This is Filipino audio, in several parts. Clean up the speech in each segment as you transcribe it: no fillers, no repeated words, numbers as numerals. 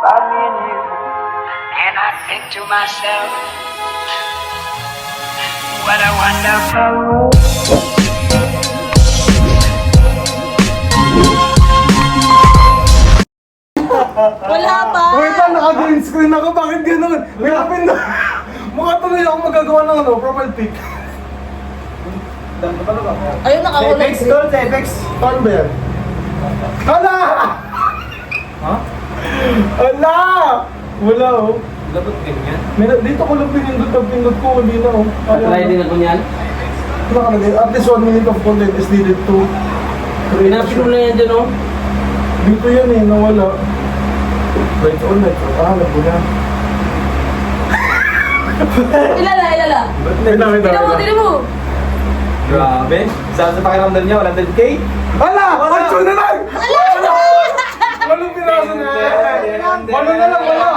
about me and you. And I think to myself, what a wonderful world. Wala pa! Wait lang, naka-green screen ako. Bakit gano'n? May open na. Mukha tuloy ako magagawa ng profile pic. Ayun, nakakulay Text doon, text. Paano ba yan? Hala! Ha? Hala! Wala oh. Dapat ganyan. Dito ko lang pinindot ko, hindi na oh. Try din ako niyan. Ano nakalagay? At least 1 minute of content is needed to create a Pinapin mo show. lang yan dyan, oh. Dito yan eh, nawala. Right on, right on. Ah, nagbo na. Ilala, ilala. Tignan mo! Grabe. Saan sa pakiramdam niya? 100K? Hala! Pancho na lang! Wala! Walong piraso na! Walo na lang, wala!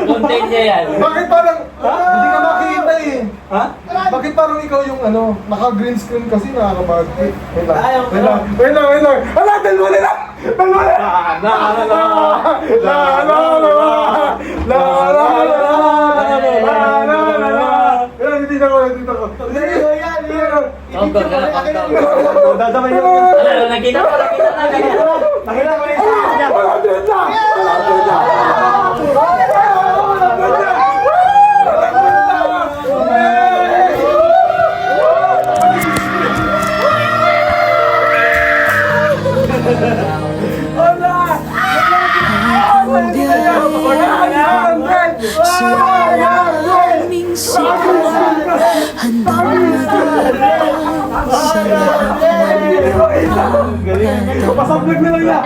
Content niya yan. Bakit parang, hindi ka makikita eh? Ha? Bakit parang ikaw yung ano, naka-green screen kasi nakakabag. Wait lang, Ayaw, wait lang, wait lang, wait lang. Hala, dalawa na lang! Dalawa na! Hindi na ko. Dadamay yung... Nakita mo. Nakita ko yung... Wala din lang! Aming sigawan, handang magagawa sa Pasablag na lang yan!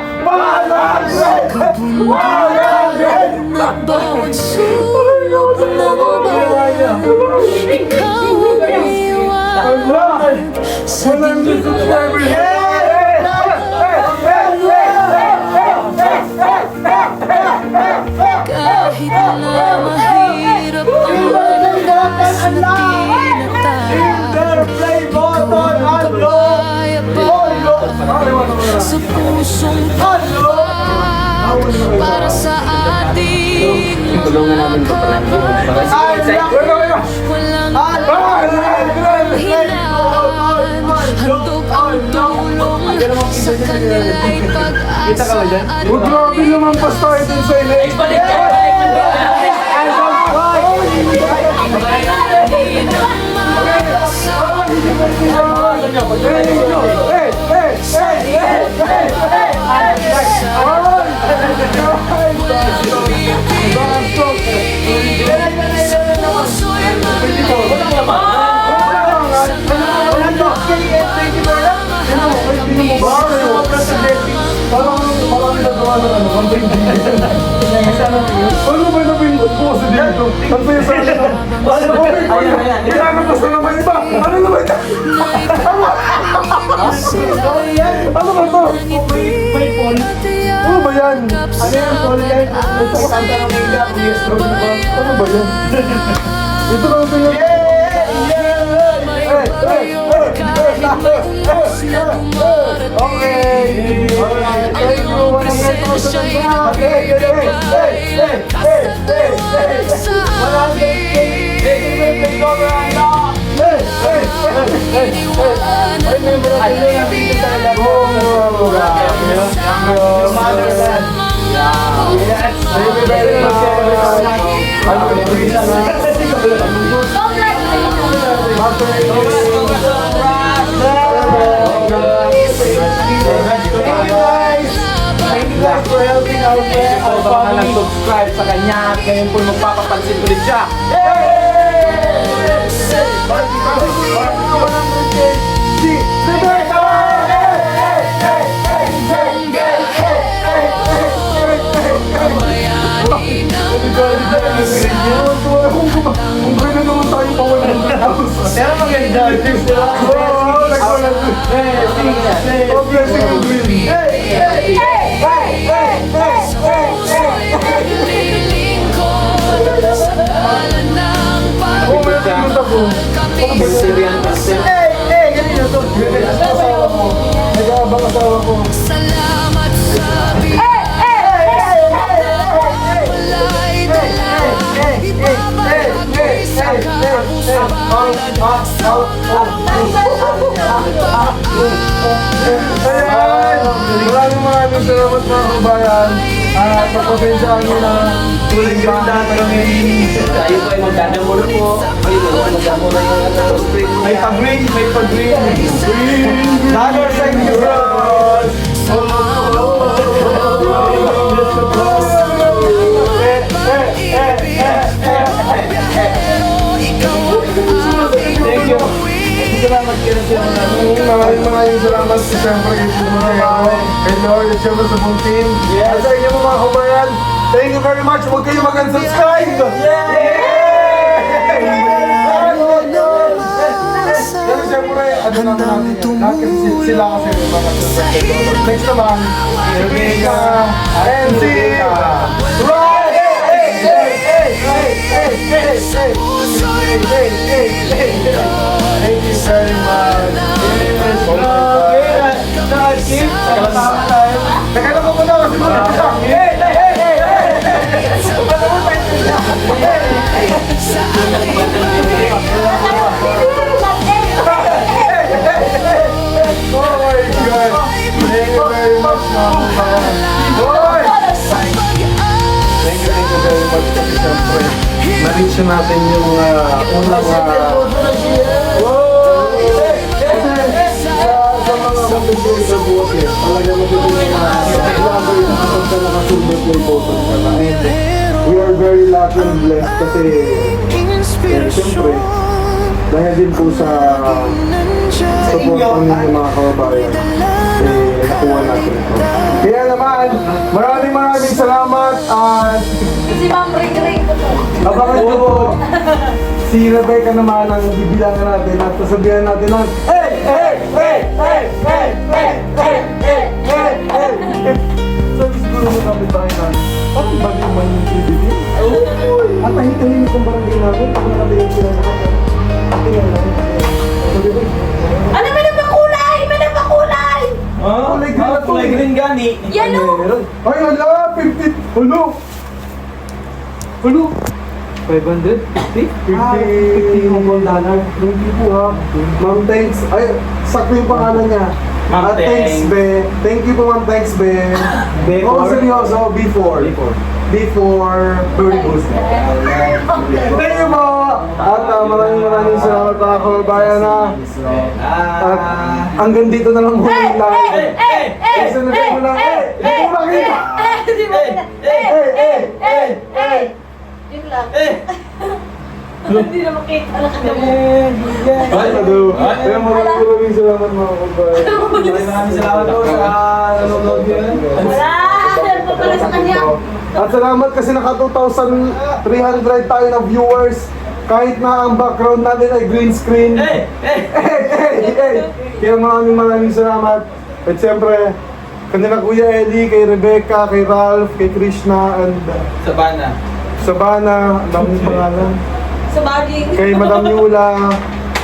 nagbawang sulok na mabawang. Ikaw ang iwan sa kahit na mahirap ang manalas na sa pusong pagpag para sa ating mga kapwa. Walang hinaan, handog ang tulong sa kanila'y pag-asa at Oh, grabe naman pa tayo dun sa ilay. Ano ba na pinindot ko sa dito? Ano ba yung sabi na? Ano ba yung kailangan pa sa naman iba? Ano naman ito? Ano ba ito? Ano ba yan? Ano yung polo yan? Ito ko kanta ng mga ano ba yan? Ito lang ito yan. Okay. Thank you. For helping out there, baka nag-subscribe sa kanya at ngayon po magpapapansin ulit siya. Kung gano'n naman tayo pawalan ng house. Pero maganda. Blessing and green. Kami Sirian kasi. Ganito to. Ayan! Maraming salamat mga kabayan. At napasensyahan nyo na tuling ganda. Tayo po ay magdadamuro po. Magdadamuro yung may pag-green, may pag-green. Another side of the road. Thank you. Salamat kayo sa Maraming salamat sa siyempre kay Pumaro, kay Lord, at siyempre sa buong team. At sa inyo mga kabayan, thank you very much. Huwag kayo mag-unsubscribe! Pero siyempre, ano naman natin yan. Lahat kasi sila kasi yung mga subscribe. Next naman, Rebecca, and si Ron! Thank you very much. Nakala ko muna kasi Oh my God! Thank you very much, mga kabayan. Boy! Thank you very much kasi siyempre na-reach natin yung unang sa mga mabibigay sa buwas eh. Talaga mabibigay na number yung nakasal na nakasunod yung button ka na. We are very lucky and blessed kasi siyempre dahil din po sa support ng mga kababayan nakuha natin ito. Kaya naman, maraming salamat at Si Ma'am Ring Ring. abangan nyo po si Rebecca naman ang bibilangan natin at sasabihan natin ng hey! So siguro mo kami tayo na bakit ba din man yung PBB? At tahit-tahimik kong barangay natin pag nakatayin sila sa kapatid. Tingnan natin. Ano ba na pakulay? Ba na pakulay? Kulay green gani. Yan o. Ay, hala! 50! Hulo! Hulo! 550? 50 Hong Kong dollar. Hindi po ha. Ma'am, thanks. Ay, sakto yung pangalan niya. Ma'am, Ah, thanks, be. Thank you po, ma'am. Thanks, be. Be Oo, for? seryoso. Before. Very good. Thank you po. At maraming salamat mga kababayan na. At hanggang dito na lang muna yung live. Kasi nagay mo lang. Hindi ko makita. Yun lang. Hindi na makita lang ka mo. Ay, hello. Kaya maraming salamat mga kababayan. Maraming salamat po sa nanonood nyo. Wala. Alam pa pala sa kanya. At salamat kasi naka 2,300 tayo na viewers. Kahit na ang background natin ay green screen. Kaya maraming salamat. At siyempre, kanila Kuya Eddie, kay Rebecca, kay Ralph, kay Krishna, and Sabana, ang daming pangalan. Sa baging. Kay Madam Yula,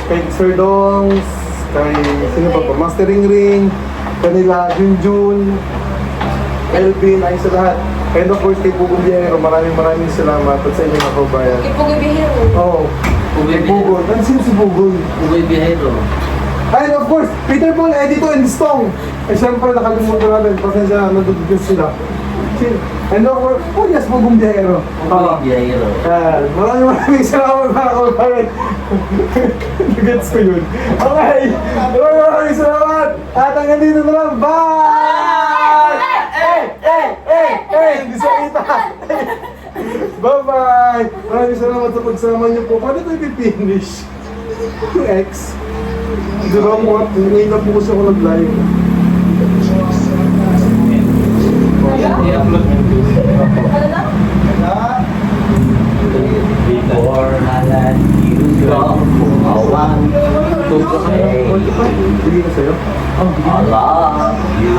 kay Sir Dongs, kay sino pa pa, Master Ring Ring, kanila Junjun, Elvin, ay sa lahat. And of course, kay Pugong Biyahero, maraming salamat at sa inyo mga kabayan. Ipugay bihiro. Oo. Kay Pugong. Ano sino si Pugong? And of course, Peter Paul, Edito, and Stong. Eh siyempre, nakalimutan natin. Pasensya na, nadudugis sila. And of course, yes, Pugong Biyahero. Maraming salamat mga kabayan. Gets ko yun. Okay. Maraming salamat. At hanggang dito na lang. Bye! Hindi sa kita. Bye-bye. Maraming salamat sa pagsama niyo po. Paano ito i-finish? Yung X. Diba mo, ngayon na po kasi ako nag-live. Ano na? Before I let you go, I want to say Bigay ko sa'yo. I love you.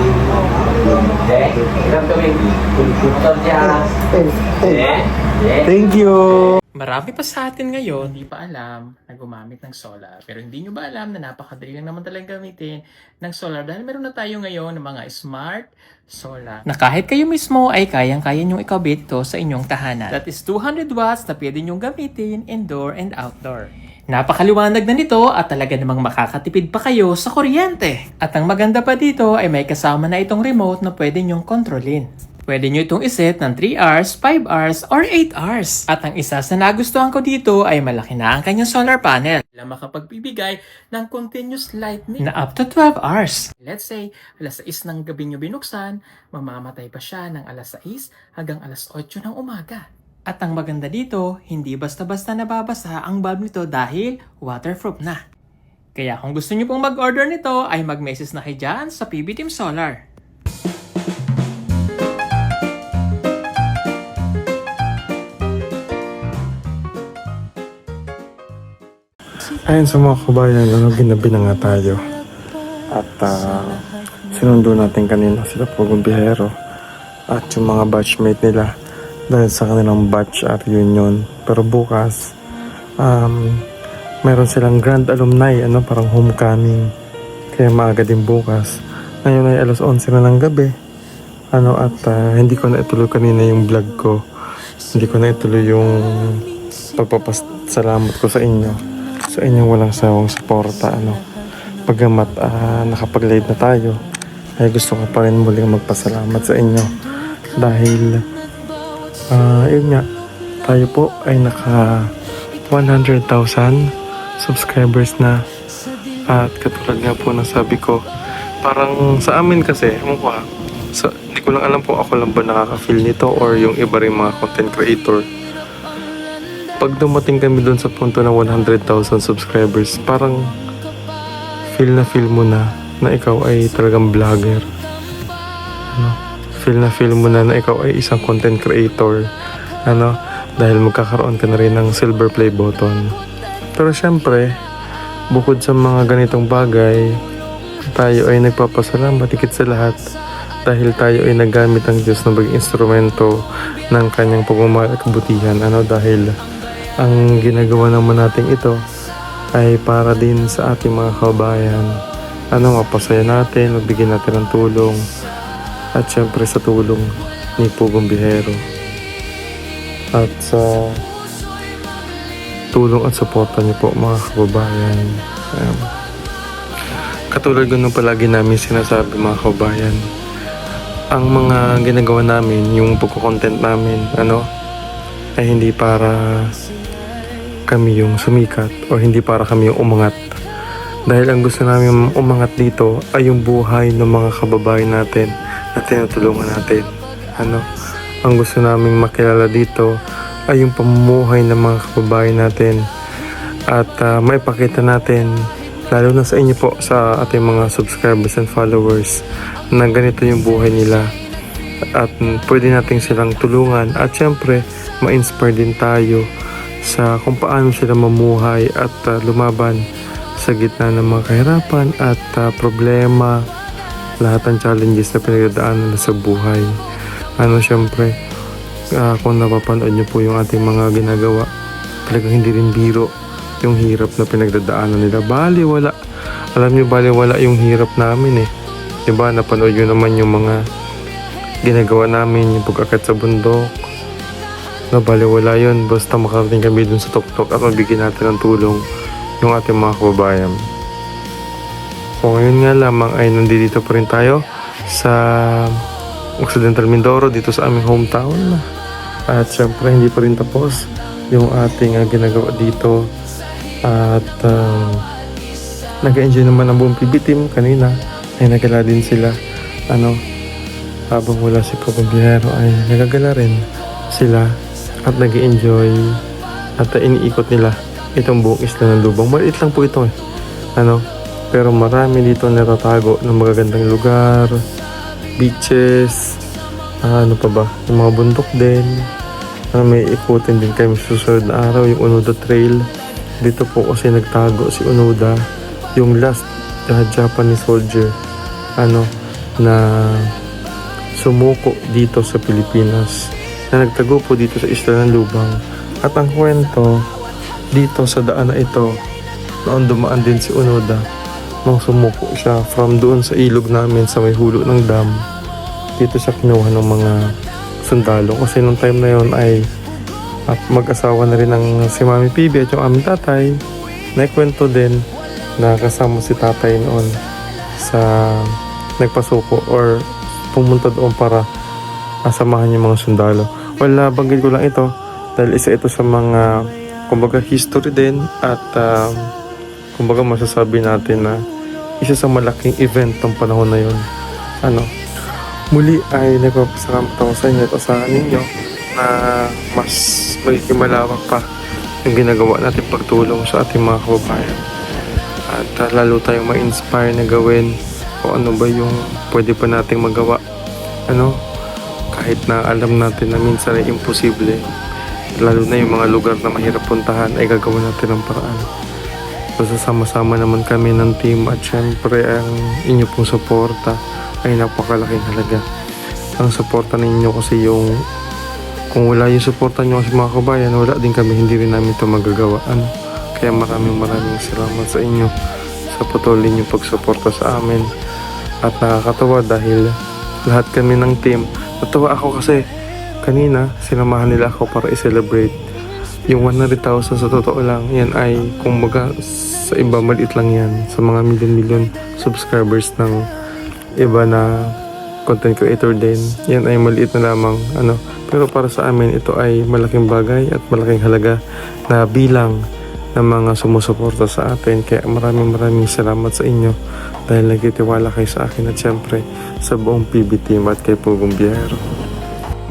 Ilang kami? Motor jazz. Thank you. Marami pa sa atin ngayon, hindi pa alam na gumamit ng solar. Pero hindi nyo ba alam na napakadali lang naman talagang gamitin ng solar dahil meron na tayo ngayon ng mga smart solar na kahit kayo mismo ay kayang-kaya nyong ikabit to sa inyong tahanan. That is 200 watts na pwede nyong gamitin indoor and outdoor. Napakaliwanag na nito at talaga namang makakatipid pa kayo sa kuryente. At ang maganda pa dito ay may kasama na itong remote na pwede nyong kontrolin. Pwede nyo itong iset ng 3 hours, 5 hours, or 8 hours. At ang isa sa nagustuhan ko dito ay malaki na ang kanyang solar panel na makapagbibigay ng continuous lightning na up to 12 hours. Let's say, alas 6 ng gabi nyo binuksan, mamamatay pa siya ng alas 6 hanggang alas 8 ng umaga. At ang maganda dito, hindi basta-basta nababasa ang bulb nito dahil waterproof na. Kaya kung gusto nyo pong mag-order nito ay mag-message na kayo dyan sa PB Team Solar. Ayun sa mga kabayan, ginabi na nga tayo. At sinundo natin kanina sila Pugong Bihero at yung mga batchmate nila dahil sa kanilang batch at reunion. Pero bukas, meron silang grand alumni, parang homecoming. Kaya maaga din bukas. Ngayon ay alas 11 na ng gabi. At hindi ko na ituloy kanina yung vlog ko. Hindi ko na ituloy yung pagpapasalamat ko sa inyo. Sa inyong walang sawang suporta. Pagamat nakapag-live na tayo, ay gusto ko pa rin muling magpasalamat sa inyo. Dahil, yun nga, tayo po ay naka 100,000 subscribers na. At katulad nga po ng sabi ko, parang sa amin kasi, hindi ko lang alam po ako lang ba nakaka-feel nito or yung iba rin mga content creator. Pag dumating kami doon sa punto ng 100,000 subscribers, parang feel mo na ikaw ay talagang vlogger. Feel mo na ikaw ay isang content creator. Dahil magkakaroon ka na rin ng silver play button. Pero syempre, bukod sa mga ganitong bagay, tayo ay nagpapasalamat higit sa lahat dahil tayo ay nagamit ng Diyos na maging instrumento ng kanyang pagmamahal at kabutihan. Dahil ang ginagawa naman natin ito ay para din sa ating mga kabayan. Mapasaya natin, magbigyan natin ng tulong at syempre sa tulong ni Pugong Bihero at sa tulong at suporta niyo po mga kababayan. Katulad ganun palagi namin sinasabi mga kababayan, ang mga ginagawa namin, yung pagko-content namin, ay hindi para kami yung sumikat o hindi para kami yung umangat. Dahil ang gusto namin umangat dito ay yung buhay ng mga kababayan natin na tinutulungan natin. Ang gusto namin makilala dito ay yung pamumuhay ng mga kababayan natin at maipakita natin, lalo na sa inyo po, sa ating mga subscribers and followers, na ganito yung buhay nila at pwede natin silang tulungan at syempre ma-inspire din tayo sa kung paano sila mamuhay at lumaban sa gitna ng mga kahirapan at problema, lahat ng challenges na pinagdadaanan nila sa buhay. Syempre, kung napapanood nyo po yung ating mga ginagawa, talagang hindi rin biro yung hirap na pinagdadaanan nila. Baliwala. Alam nyo, baliwala yung hirap namin Diba, napanood nyo naman yung mga ginagawa namin, yung pag-akit sa bundok. Baliwala yun, basta makarating kami dun sa tuktok at mabigyan natin ng tulong yung ating mga kababayan. So ngayon nga lamang ay nandito pa rin tayo sa Occidental Mindoro, dito sa aming hometown. At syempre hindi pa rin tapos yung ating ginagawa dito. At nag-enjoy naman ang buong PB team kanina. Ay nagala din sila. Habang wala si Pugong Bihero ay nagagala rin sila. At nag-enjoy at iniikot nila itong buong isla ng Lubang. Maliit lang po ito pero marami dito natatago ng magagandang lugar, beaches, yung mga bundok din. May ikutin din kami susunod na araw, yung Onoda Trail. Dito po kasi nagtago si Onoda, yung last Japanese soldier na sumuko dito sa Pilipinas, na nagtago po dito sa isla ng Lubang. At ang kwento dito sa daan na ito, noon dumaan din si Onoda nung sumuko siya from doon sa ilog namin sa may hulo ng dam. Dito siya kinuha ng mga sundalo kasi nung time na yon ay mag-asawa na rin ang si Mami PB at yung aming tatay. naikwento din na kasama si tatay noon sa nagpasuko or pumunta doon para asamahan yung mga sundalo. Well, banggit ko lang ito dahil isa ito sa mga kumbaga history din at kumbaga masasabi natin na isa sa malaking event ng panahon na yun. Muli ay nagpapasalamat ako sa inyo at asahan ninyo na mas magiging malawak pa yung ginagawa natin pagtulong sa ating mga kababayan. At lalo tayong ma-inspire na gawin o ano ba yung pwede pa nating magawa. Kahit na alam natin na minsan ay imposible, lalo na yung mga lugar na mahirap puntahan ay gagawa natin ng paraan. Basta sama-sama naman kami ng team at syempre ang inyo pong suporta ay napakalaking halaga. Ang suporta ninyo kasi yung kung wala yung suporta nyo kasi mga kabayan, wala din kami, hindi rin namin ito magagawa. Kaya maraming salamat sa inyo sa patuloy yung pagsuporta sa amin. At nakakatawa dahil lahat kami ng team, natawa ako kasi kanina sinamahan nila ako para i-celebrate yung 100,000. Sa totoo lang, yan ay kumbaga sa iba maliit lang yan sa mga million subscribers ng iba na content creator din. Yan ay maliit na lamang pero para sa amin ito ay malaking bagay at malaking halaga na bilang ng mga sumusuporta sa atin. Kaya maraming salamat sa inyo dahil nagtitiwala kayo sa akin at syempre sa buong PB team at kay Pugong Biyahero.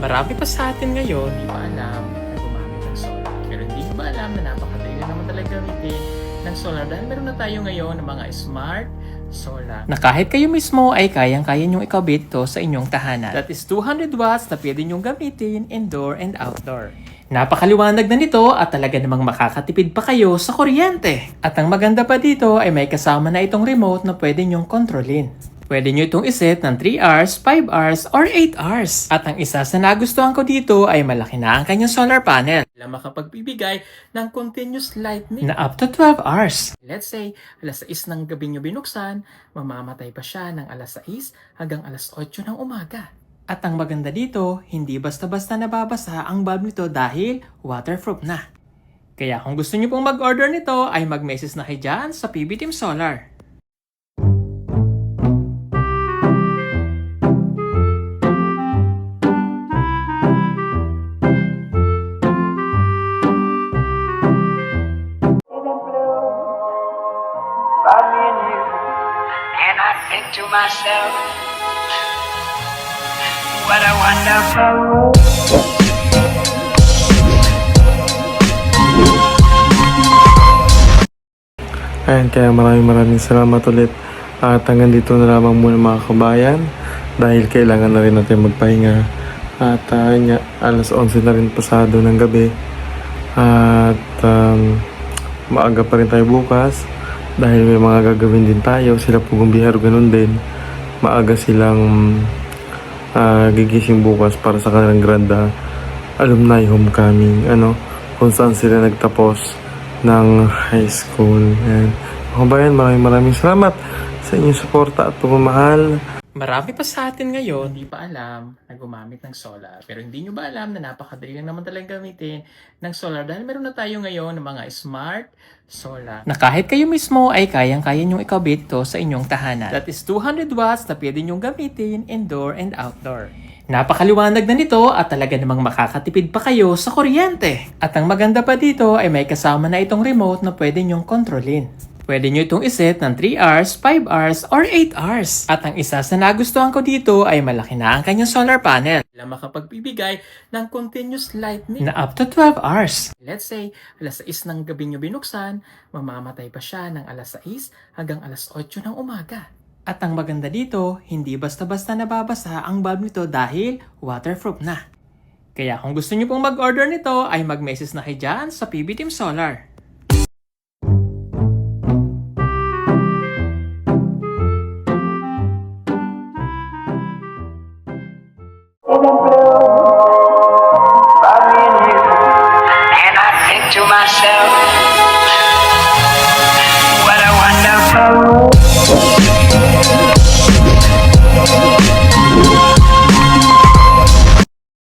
Marami pa sa atin ngayon, di pa alam na gumamit ng solar. Pero hindi nyo ba alam na napakadali na naman talaga gamitin ng solar dahil meron na tayo ngayon ng mga smart solar na kahit kayo mismo ay kayang-kaya nyong ikabit to sa inyong tahanan. That is 200 watts na pwede nyong gamitin indoor and outdoor. Napakaliwanag na nito at talaga namang makakatipid pa kayo sa kuryente. At ang maganda pa dito ay may kasama na itong remote na pwede nyong kontrolin. Pwede nyo itong iset ng 3 hours, 5 hours, or 8 hours. At ang isa sa nagustuhan ko dito ay malaki na ang kanyang solar panel na makapagbibigay ng continuous lightning na up to 12 hours. Let's say, alas 6 ng gabi nyo binuksan, mamamatay pa siya ng alas 6 hanggang alas 8 ng umaga. At ang maganda dito, hindi basta-basta nababasa ang bulb nito dahil waterproof na. Kaya kung gusto nyo pong mag-order nito ay mag-message na kayo dyan sa PB Team Solar. About me and you, and I think to myself, what a wonderful world. Ayan, kaya maraming salamat ulit. At hanggang dito na lamang muna mga kabayan dahil kailangan na rin natin magpahinga. At alas 11 na rin pasado ng gabi. At maaga pa rin tayo bukas dahil may mga gagawin din tayo. Sila Pugong Biyahero ganun din. Maaga silang gigising bukas para sa kanilang granda alumni homecoming. Kung saan sila nagtapos ng high school. And mga kabayan, maraming salamat sa inyong suporta at pagmamahal. Marami pa sa atin ngayon, hindi pa alam na gumamit ng solar. Pero hindi nyo ba alam na napakadali lang naman talagang gamitin ng solar dahil meron na tayo ngayon ng mga smart solar na kahit kayo mismo ay kayang-kaya nyong ikabit to sa inyong tahanan. That is 200 watts na pwede nyong gamitin indoor and outdoor. Napakaliwanag na nito at talaga namang makakatipid pa kayo sa kuryente. At ang maganda pa dito ay may kasama na itong remote na pwede nyong kontrolin. Pwede nyo itong iset ng 3 hours, 5 hours, or 8 hours. At ang isa sa nagustuhan ko dito ay malaki na ang kanyang solar panel na makapagbibigay ng continuous lightning na up to 12 hours. Let's say, alas 6 ng gabi nyo binuksan, mamamatay pa siya ng alas 6 hanggang alas 8 ng umaga. At ang maganda dito, hindi basta-basta nababasa ang bulb nito dahil waterproof na. Kaya kung gusto nyo pong mag-order nito ay mag-message na kayo dyan sa PB Team Solar.